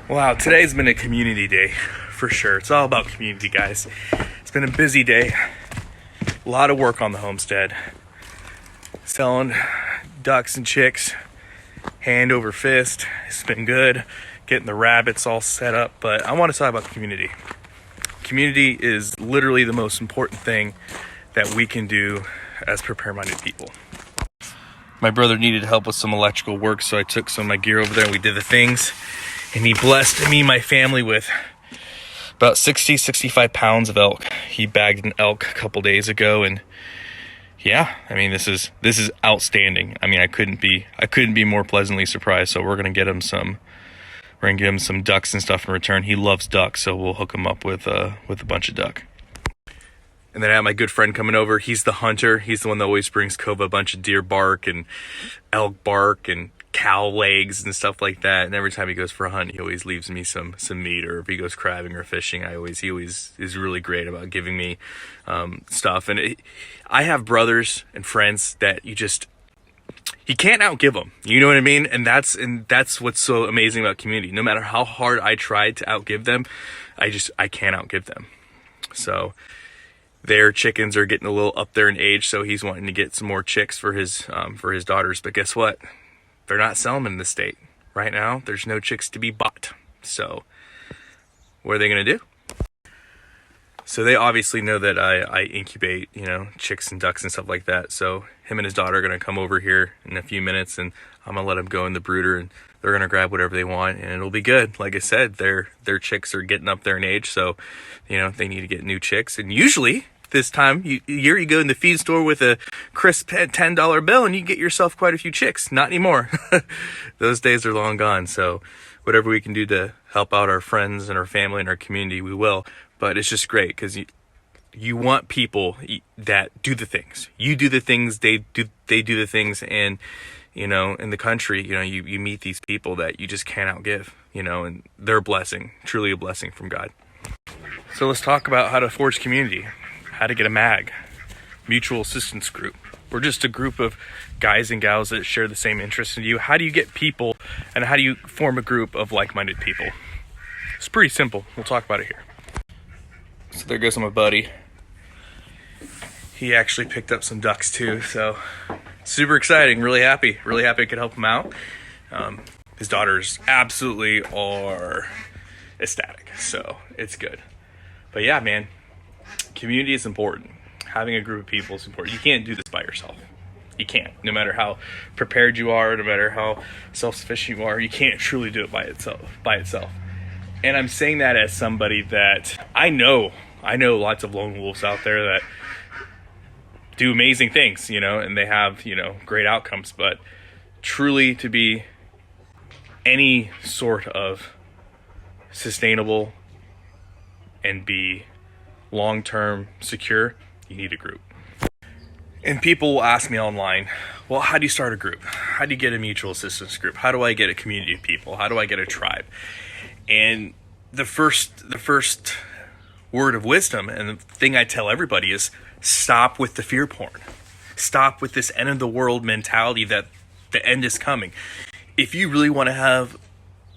Wow, today's been a community day for sure. It's all about community, guys. It's been a busy day. A lot of work on the homestead. Selling ducks and chicks, hand over fist. It's been good. Getting the rabbits all set up, but I want to talk about the community. Community is literally the most important thing that we can do as prepare-minded people. My brother needed help with some electrical work, so I took some of my gear over there and we did the things. And he blessed me and my family with about 65 pounds of elk. He bagged an elk a couple days ago, and yeah, I mean, this is outstanding. I mean, I couldn't be more pleasantly surprised. So we're gonna get him some ducks and stuff in return. He loves ducks, so we'll hook him up with a bunch of duck. And then I have my good friend coming over. He's the hunter. He's the one that always brings Kova a bunch of deer bark and elk bark and cow legs and stuff like that. And every time he goes for a hunt, he always leaves me some meat. Or if he goes crabbing or fishing, he always is really great about giving me stuff. And I have brothers and friends that you can't outgive them. You know what I mean? And that's what's so amazing about community. No matter how hard I try to outgive them, I can't outgive them. So their chickens are getting a little up there in age, so he's wanting to get some more chicks for his daughters. But guess what? They're not selling them in the state right now. There's no chicks to be bought. So what are they gonna do? So they obviously know that I incubate, chicks and ducks and stuff like that. So him and his daughter are gonna come over here in a few minutes, and I'm gonna let them go in the brooder, and they're gonna grab whatever they want, and it'll be good. Like I said, their chicks are getting up there in age, so they need to get new chicks. And usually this time year, you go in the feed store with a crisp $10 bill and you get yourself quite a few chicks. Not anymore. Those days are long gone. So whatever we can do to help out our friends and our family and our community, we will. But it's just great because you want people that do the things. You do the things, they do the things. And in the country, you meet these people that you just can't outgive, and they're a blessing, truly a blessing from God. So let's talk about how to forge community. How to get a MAG, mutual assistance group. We're just a group of guys and gals that share the same interests in you. How do you get people, and how do you form a group of like-minded people? It's pretty simple. We'll talk about it here. So there goes my buddy. He actually picked up some ducks too, so super exciting. Really happy I could help him out. His daughters absolutely are ecstatic, so it's good. But yeah, man, community is important. Having a group of people is important. You can't do this by yourself. You can't. No matter how prepared you are, no matter how self-sufficient you are, you can't truly do it by itself. And I'm saying that as somebody that I know lots of lone wolves out there that do amazing things, and they have, great outcomes. But truly to be any sort of sustainable and be long-term secure, you need a group. And people will ask me online, well, how do you start a group? How do you get a mutual assistance group? How do I get a community of people? How do I get a tribe? And the first word of wisdom, and the thing I tell everybody, is stop with the fear porn. Stop with this end of the world mentality that the end is coming. If you really want to have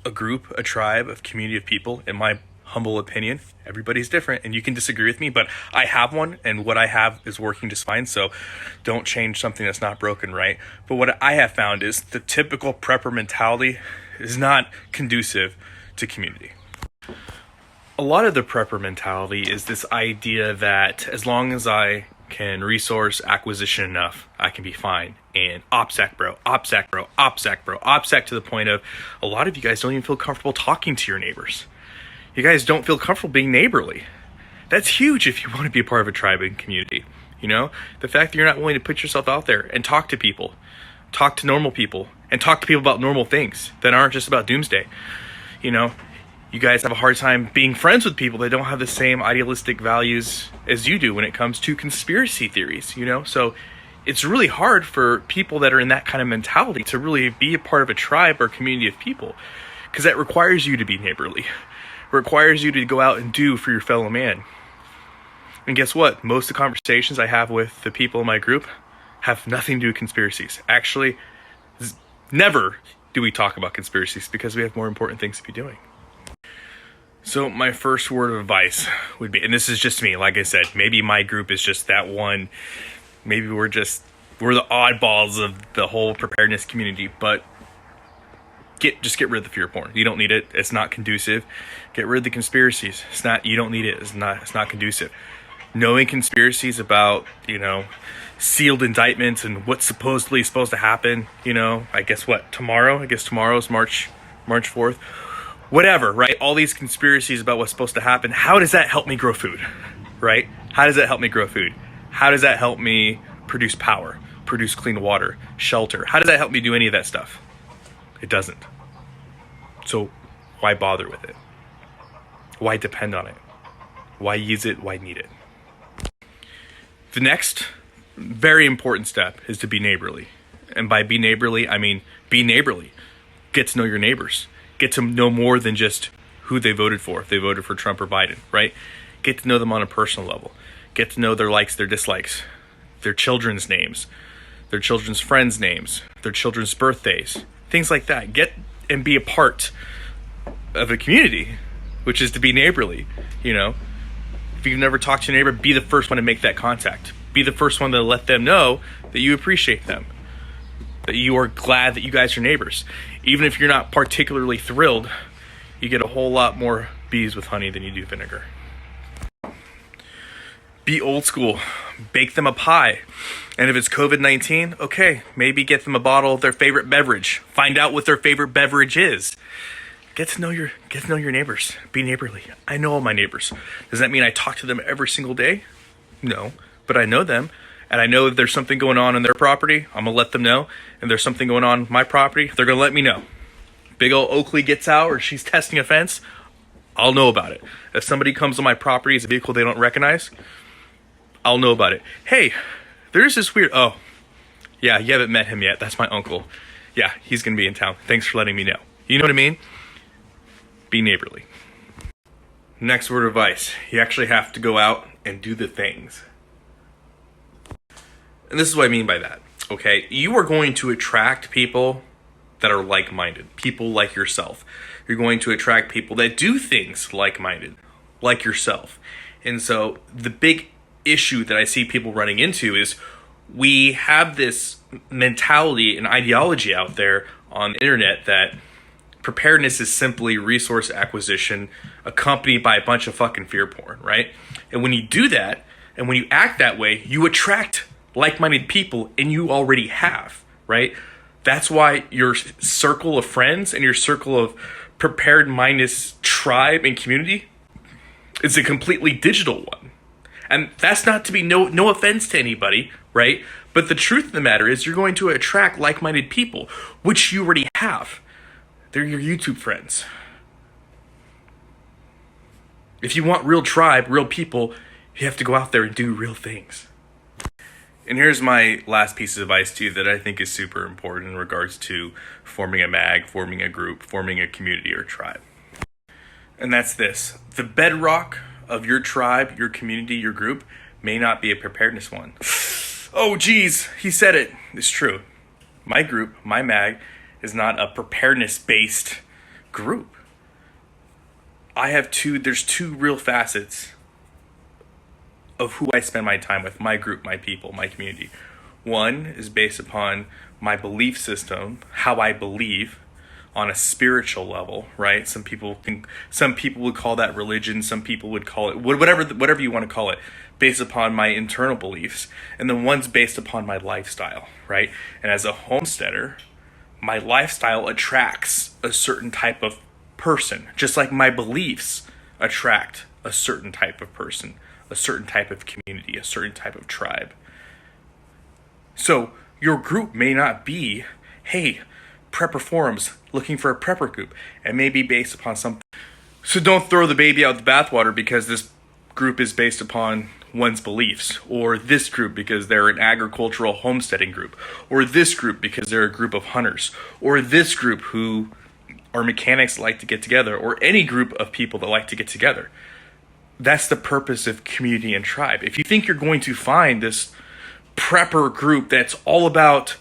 a group, a tribe, a community of people, in my humble opinion, everybody's different, and you can disagree with me, but I have one, and what I have is working just fine. So don't change something that's not broken, right? But what I have found is the typical prepper mentality is not conducive to community. A lot of the prepper mentality is this idea that as long as I can resource acquisition enough, I can be fine. And OPSEC bro, to the point of a lot of you guys don't even feel comfortable talking to your neighbors. You guys don't feel comfortable being neighborly. That's huge if you want to be a part of a tribe and community. The fact that you're not willing to put yourself out there and talk to people, talk to normal people, and talk to people about normal things that aren't just about doomsday. You guys have a hard time being friends with people that don't have the same idealistic values as you do when it comes to conspiracy theories, So it's really hard for people that are in that kind of mentality to really be a part of a tribe or community of people, because that requires you to be neighborly. Requires you to go out and do for your fellow man. And guess what? Most of the conversations I have with the people in my group have nothing to do with conspiracies. Actually, never do we talk about conspiracies because we have more important things to be doing. So my first word of advice would be, and this is just me, like I said, maybe my group is just that one. Maybe we're the oddballs of the whole preparedness community, but just get rid of the fear porn. You don't need it. It's not conducive. Get rid of the conspiracies. You don't need it. It's not conducive. Knowing conspiracies about, sealed indictments and what's supposedly supposed to happen, I guess tomorrow? I guess tomorrow's March 4th. Whatever, right? All these conspiracies about what's supposed to happen. How does that help me grow food, right? How does that help me grow food? How does that help me produce power, produce clean water, shelter? How does that help me do any of that stuff? It doesn't. So why bother with it? Why depend on it? Why use it? Why need it? The next very important step is to be neighborly. And by be neighborly, I mean be neighborly. Get to know your neighbors. Get to know more than just who they voted for, if they voted for Trump or Biden, right? Get to know them on a personal level. Get to know their likes, their dislikes, their children's names, their children's friends' names, their children's birthdays, things like that. Get and be a part of a community, which is to be neighborly, If you've never talked to your neighbor, be the first one to make that contact. Be the first one to let them know that you appreciate them, that you are glad that you guys are neighbors. Even if you're not particularly thrilled, you get a whole lot more bees with honey than you do vinegar. Be old school. Bake them a pie. And if it's COVID-19, okay, maybe get them a bottle of their favorite beverage. Find out what their favorite beverage is. Get to know your neighbors. Be neighborly. I know all my neighbors. Does that mean I talk to them every single day? No, but I know them. And I know if there's something going on their property, I'm going to let them know. If there's something going on my property, they're going to let me know. Big old Oakley gets out or she's testing a fence, I'll know about it. If somebody comes on my property as a vehicle they don't recognize, I'll know about it. Hey, there's this weird... Oh, yeah, you haven't met him yet. That's my uncle. Yeah, he's going to be in town. Thanks for letting me know. You know what I mean? Be neighborly. Next word of advice. You actually have to go out and do the things. And this is what I mean by that, okay? You are going to attract people that are like-minded, people like yourself. You're going to attract people that do things like-minded, like yourself. And so the big issue that I see people running into is we have this mentality and ideology out there on the internet that preparedness is simply resource acquisition accompanied by a bunch of fucking fear porn, right? And when you do that, and when you act that way, you attract like-minded people, and you already have, right? That's why your circle of friends and your circle of prepared-minded tribe and community is a completely digital one. And that's not to be no offense to anybody, right? But the truth of the matter is you're going to attract like-minded people, which you already have. They're your YouTube friends. If you want real tribe, real people, you have to go out there and do real things. And here's my last piece of advice to you that I think is super important in regards to forming a mag, forming a group, forming a community or tribe. And that's this. The bedrock of your tribe, your community, your group may not be a preparedness one. Oh, geez, he said it. It's true. My group, my mag, is not a preparedness-based group. There's two real facets of who I spend my time with, my group, my people, my community. One is based upon my belief system, how I believe on a spiritual level, right? Some people would call that religion, some people would call it whatever you want to call it, based upon my internal beliefs. And then one's based upon my lifestyle, right? And as a homesteader, my lifestyle attracts a certain type of person, just like my beliefs attract a certain type of person, a certain type of community, a certain type of tribe. So your group may not be, hey, prepper forums, looking for a prepper group. It may be based upon something. So don't throw the baby out with the bathwater because this group is based upon one's beliefs, or this group because they're an agricultural homesteading group, or this group because they're a group of hunters, or this group who are mechanics that like to get together, or any group of people that like to get together. That's the purpose of community and tribe. If you think you're going to find this prepper group that's all about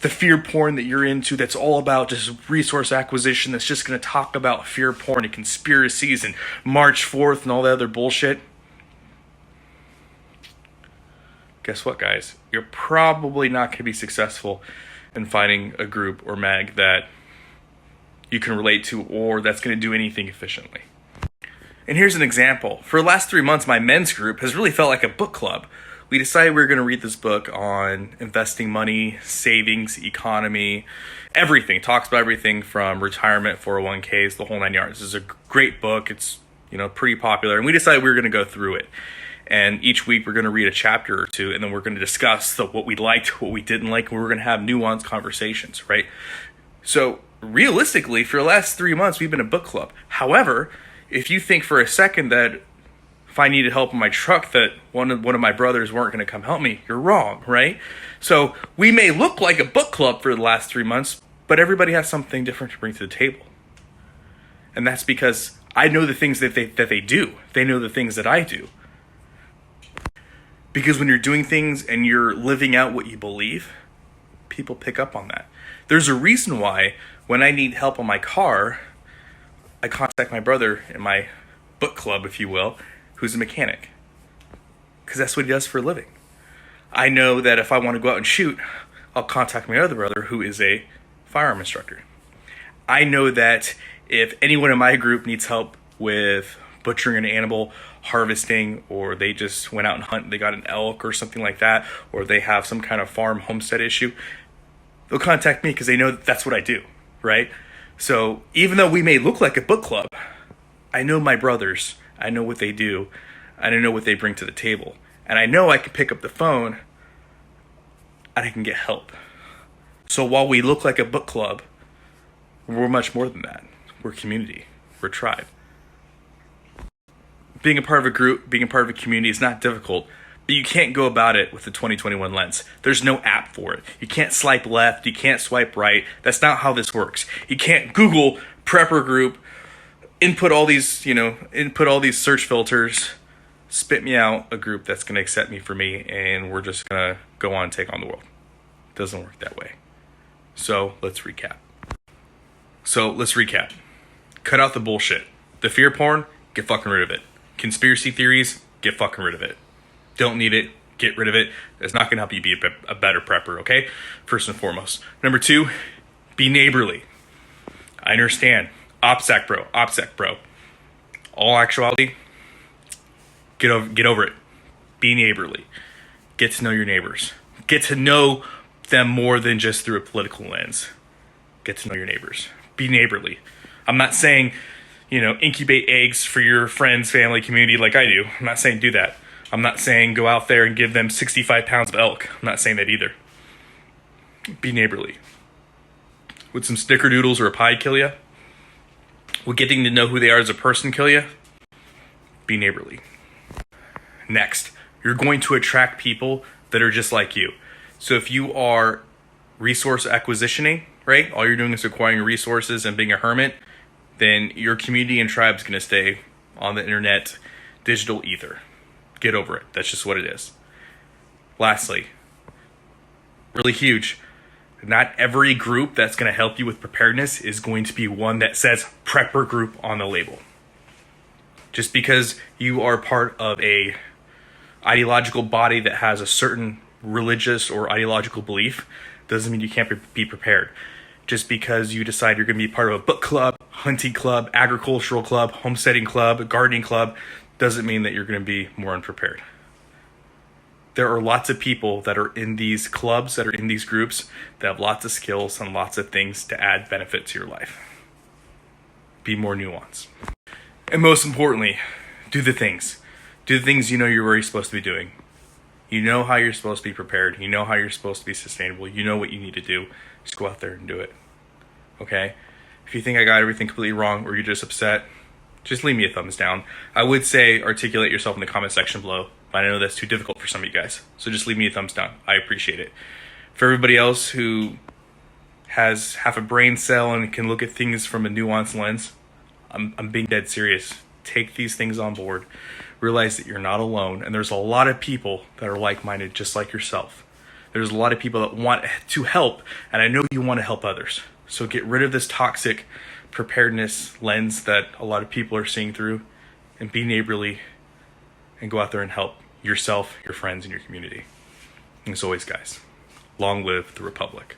the fear porn that you're into that's all about just resource acquisition, that's just going to talk about fear porn and conspiracies and March 4th and all that other bullshit, guess what, guys? You're probably not going to be successful in finding a group or mag that you can relate to or that's going to do anything efficiently. And here's an example. For the last 3 months, my men's group has really felt like a book club. We decided we were going to read this book on investing money, savings, economy, everything. Talks about everything from retirement, 401ks, the whole 9 yards. This is a great book. It's, pretty popular. And we decided we were going to go through it. And each week we're going to read a chapter or two, and then we're going to discuss what we liked, what we didn't like, and we're going to have nuanced conversations, right? So realistically, for the last 3 months, we've been a book club. However, if you think for a second that if I needed help in my truck that one of my brothers weren't going to come help me, you're wrong, right? So we may look like a book club for the last 3 months, but everybody has something different to bring to the table. And that's because I know the things that they do. They know the things that I do. Because when you're doing things and you're living out what you believe, people pick up on that. There's a reason why when I need help on my car, I contact my brother in my book club, if you will, who's a mechanic. Because that's what he does for a living. I know that if I want to go out and shoot, I'll contact my other brother who is a firearm instructor. I know that if anyone in my group needs help with butchering an animal, harvesting, or they just went out and hunt, they got an elk or something like that, or they have some kind of farm homestead issue, they'll contact me because they know that's what I do, right? So even though we may look like a book club, I know my brothers, I know what they do, and I know what they bring to the table. And I know I can pick up the phone and I can get help. So while we look like a book club, we're much more than that. We're community. We're tribe. Being a part of a group, being a part of a community is not difficult, but you can't go about it with the 2021 lens. There's no app for it. You can't swipe left. You can't swipe right. That's not how this works. You can't Google prepper group, input all these search filters, spit me out a group that's going to accept me for me, and we're just going to go on and take on the world. It doesn't work that way. So let's recap. Cut out the bullshit. The fear porn, get fucking rid of it. Conspiracy theories, get fucking rid of it. Don't need it, get rid of it. That's not going to help you be a better prepper, okay? First and foremost. Number 2, be neighborly. I understand. OPSEC bro. All actuality, get over it. Be neighborly. Get to know your neighbors. Get to know them more than just through a political lens. Get to know your neighbors. Be neighborly. I'm not saying, incubate eggs for your friends, family, community like I do. I'm not saying do that. I'm not saying go out there and give them 65 pounds of elk. I'm not saying that either. Be neighborly. Would some snickerdoodles or a pie kill you? Would getting to know who they are as a person kill you? Be neighborly. Next, you're going to attract people that are just like you. So if you are resource acquisitioning, right? All you're doing is acquiring resources and being a hermit, then your community and tribe is going to stay on the internet, digital ether. Get over it. That's just what it is. Lastly, really huge, not every group that's going to help you with preparedness is going to be one that says prepper group on the label. Just because you are part of a ideological body that has a certain religious or ideological belief doesn't mean you can't be prepared. Just because you decide you're going to be part of a book club, hunting club, agricultural club, homesteading club, gardening club, doesn't mean that you're going to be more unprepared. There are lots of people that are in these clubs, that are in these groups, that have lots of skills and lots of things to add benefit to your life. Be more nuanced. And most importantly, do the things. Do the things you know you're already supposed to be doing. You know how you're supposed to be prepared. You know how you're supposed to be sustainable. You know what you need to do. Just go out there and do it. Okay? If you think I got everything completely wrong or you're just upset, just leave me a thumbs down. I would say articulate yourself in the comment section below, but I know that's too difficult for some of you guys. So just leave me a thumbs down. I appreciate it. For everybody else who has half a brain cell and can look at things from a nuanced lens, I'm being dead serious. Take these things on board. Realize that you're not alone, and there's a lot of people that are like-minded just like yourself. There's a lot of people that want to help, and I know you want to help others. So get rid of this toxic preparedness lens that a lot of people are seeing through, and be neighborly, and go out there and help yourself, your friends, and your community. And as always, guys, long live the Republic.